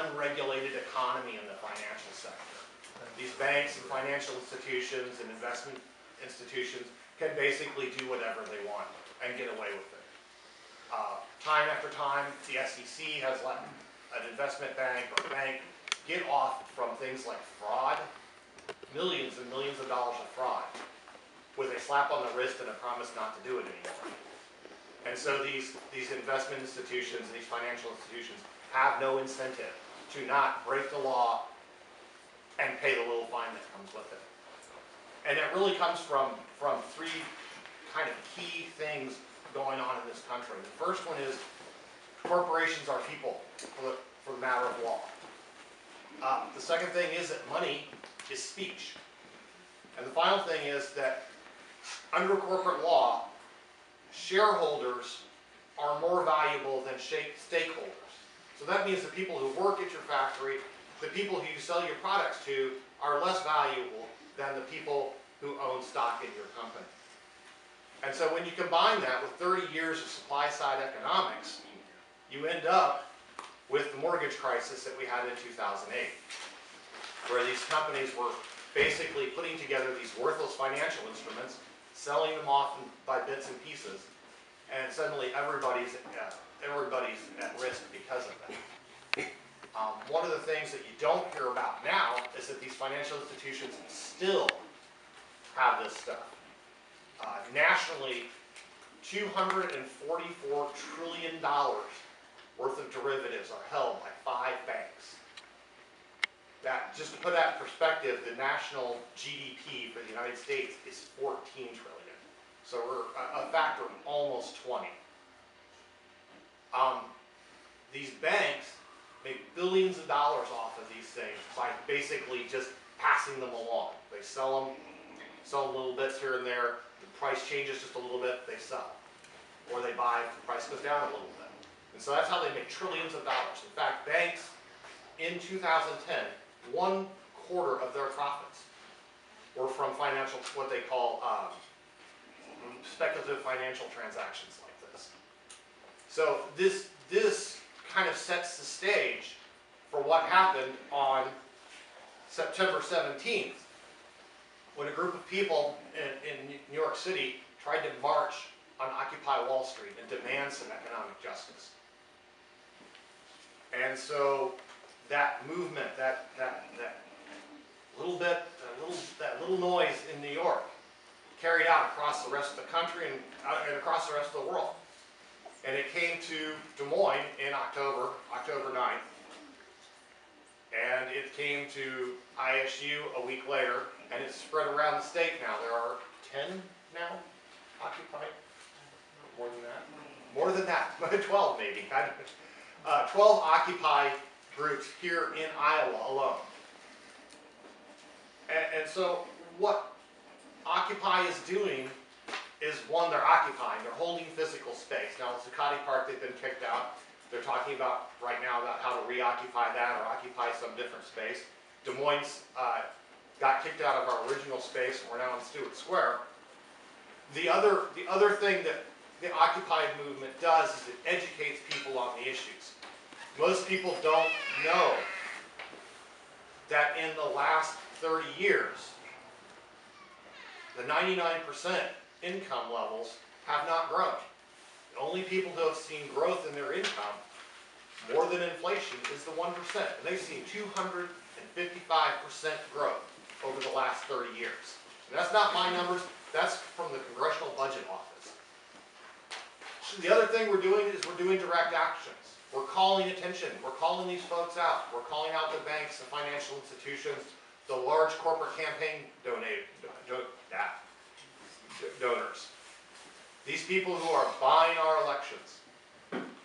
unregulated economy in the financial sector. These banks and financial institutions and investment institutions can basically do whatever they want and get away with it. Time after time, the SEC has let an investment bank or bank get off from things like fraud, millions and millions of dollars of fraud, with a slap on the wrist and a promise not to do it anymore. And so these investment institutions, these financial institutions, have no incentive to not break the law and pay the little fine that comes with it. And it really comes from three kind of key things going on in this country. The first one is corporations are people for the matter of law. The second thing is that money is speech. And the final thing is that under corporate law, shareholders are more valuable than stakeholders. So that means the people who work at your factory, the people who you sell your products to, are less valuable than the people who own stock in your company. And so when you combine that with 30 years of supply-side economics, you end up with the mortgage crisis that we had in 2008, where these companies were basically putting together these worthless financial instruments, selling them off by bits and pieces, and suddenly everybody's at risk because of that. One of the things that you don't hear about now is that these financial institutions still have this stuff. Nationally, $244 trillion worth of derivatives are held by 5 banks. That, just to put that in perspective, the national GDP for the United States is 14 trillion. So we're a factor of almost 20. These banks make billions of dollars off of these things by basically just passing them along. They sell little bits here and there. The price changes just a little bit, they sell. Or they buy, the price goes down a little bit. And so that's how they make trillions of dollars. In fact, banks in 2010, 1/4 of their profits were from financial, what they call speculative financial transactions like this. So this kind of sets the stage for what happened on September 17th, when a group of people in New York City tried to march on Occupy Wall Street and demand some economic justice. And so that movement, that little noise in New York, carried out across the rest of the country and across the rest of the world. And it came to Des Moines in October 9th. And it came to ISU a week later, and it's spread around the state now. There are 10 now occupied. More than that? More than that. 12 maybe. 12 Occupy groups here in Iowa alone. And so what Occupy is doing is, one, they're occupying. They're holding physical space. Now, in Zuccotti Park, they've been kicked out. They're talking about right now about how to reoccupy that or occupy some different space. Des Moines got kicked out of our original space, and we're now in Stewart Square. The other thing that the Occupy movement does is it educates people on the issues. Most people don't know that in the last 30 years, the 99% income levels have not grown. The only people who have seen growth in their income, more than inflation, is the 1%. And they've seen 255% growth over the last 30 years. And that's not my numbers, that's from the Congressional Budget Office. The other thing we're doing is we're doing direct actions. We're calling attention, we're calling these folks out. We're calling out the banks, the financial institutions, the large corporate campaign donors. These people who are buying our elections.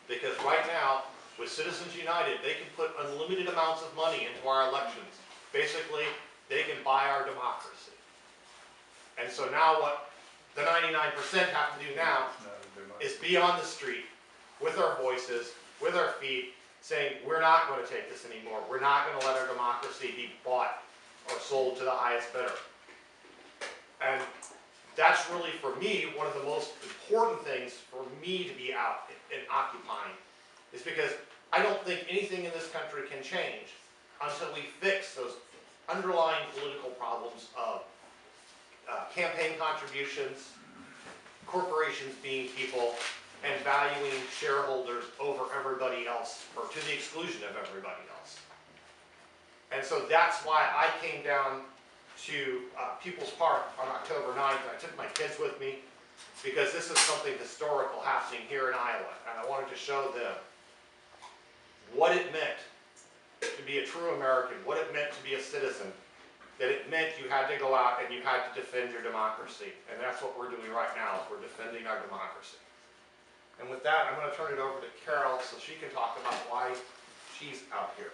Because right now, with Citizens United, they can put unlimited amounts of money into our elections. Basically, they can buy our democracy. And so now what the 99% have to do now is be on the street with our voices, with our feet, saying we're not going to take this anymore. We're not going to let our democracy be bought or sold to the highest bidder. And that's really, for me, one of the most important things for me to be out and occupying, is because I don't think anything in this country can change until we fix those underlying political problems of campaign contributions, corporations being people, and valuing shareholders over everybody else, or to the exclusion of everybody else. And so that's why I came down to People's Park on October 9th. I took my kids with me because this is something historical happening here in Iowa, and I wanted to show them what it meant to be a true American, what it meant to be a citizen, that it meant you had to go out and you had to defend your democracy. And that's what we're doing right now, is we're defending our democracy. And with that, I'm going to turn it over to Carol so she can talk about why she's out here.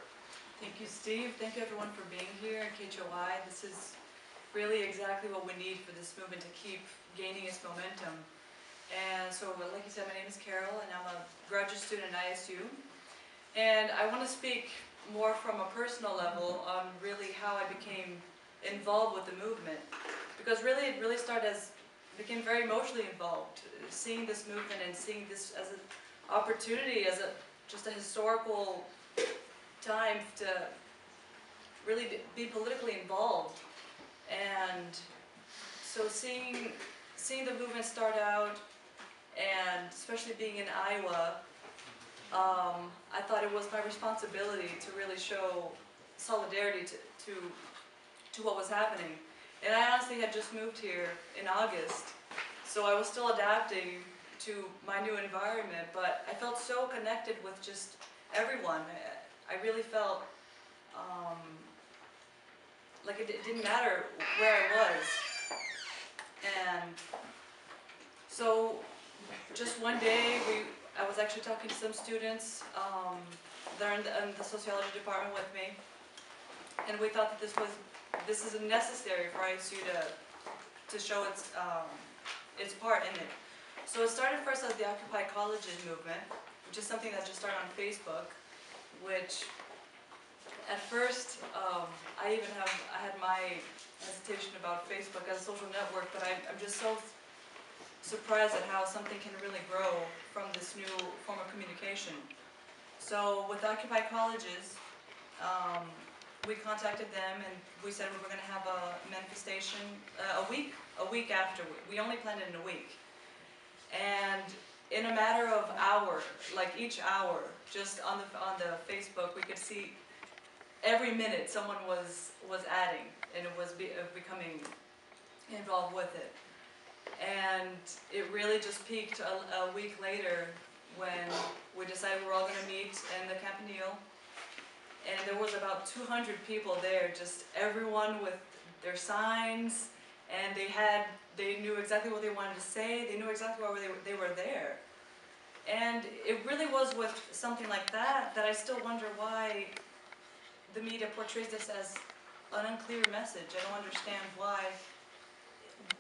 Thank you, Steve. Thank you, everyone, for being here in KHOI. This is really exactly what we need for this movement to keep gaining its momentum. And so, like you said, my name is Carol, and I'm a graduate student at ISU. And I want to speak more from a personal level on really how I became involved with the movement. Because really, it really became very emotionally involved, seeing this movement and seeing this as an opportunity, as just a historical time to really be politically involved. And so seeing the movement start out, and especially being in Iowa, I thought it was my responsibility to really show solidarity to what was happening. And I honestly had just moved here in August, so I was still adapting to my new environment, but I felt so connected with just everyone. I really felt like it didn't matter where I was. And so just one day, I was actually talking to some students that are in the sociology department with me, and we thought that this is necessary for ISU to show its part in it. So it started first as the Occupy Colleges movement, which is something that just started on Facebook, which at first I had my hesitation about Facebook as a social network, but I'm just so surprised at how something can really grow from this new form of communication. So with Occupy Colleges, we contacted them and we said we were going to have a manifestation a week after. We only planned it in a week. And in a matter of hours, like each hour, just on the Facebook, we could see every minute someone was adding, and it was becoming involved with it. And it really just peaked a week later when we decided we were all going to meet in the Campanile. And there was about 200 people there, just everyone with their signs, and they knew exactly what they wanted to say, they knew exactly why they were there. And it really was with something like that I still wonder why the media portrays this as an unclear message. I don't understand why.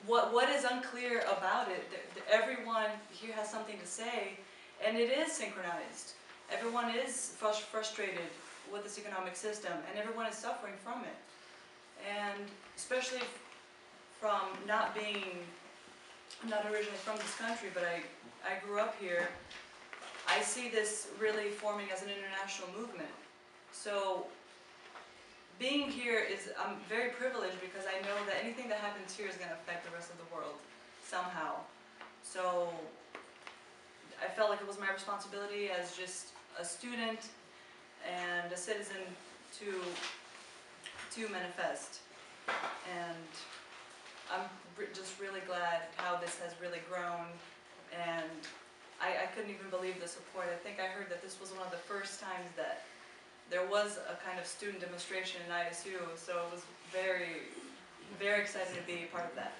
What is unclear about it? Everyone here has something to say, and it is synchronized. Everyone is frustrated with this economic system, and everyone is suffering from it. And especially from not originally from this country, but I grew up here, I see this really forming as an international movement. So being here I'm very privileged because I know that anything that happens here is going to affect the rest of the world somehow. So I felt like it was my responsibility as just a student and a citizen to manifest. And I'm just really glad how this has really grown, and I couldn't even believe the support. I think I heard that this was one of the first times that there was a kind of student demonstration in ISU, so it was very, very exciting to be part of that.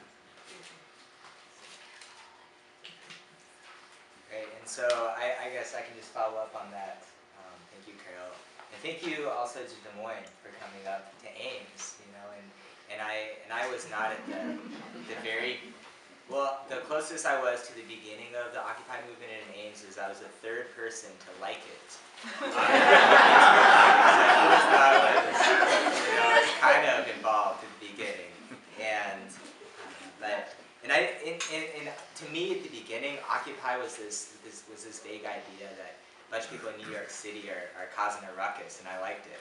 Great, and so I guess I can just follow up on that. Thank you, Carol. And thank you also to Des Moines for coming up to Ames, and I was not at the very, well, the closest I was to the beginning of the Occupy movement in Ames is I was the third person to like it. I was kind of involved at the beginning, and to me at the beginning, Occupy was this vague idea that bunch of people in New York City are causing a ruckus, and I liked it.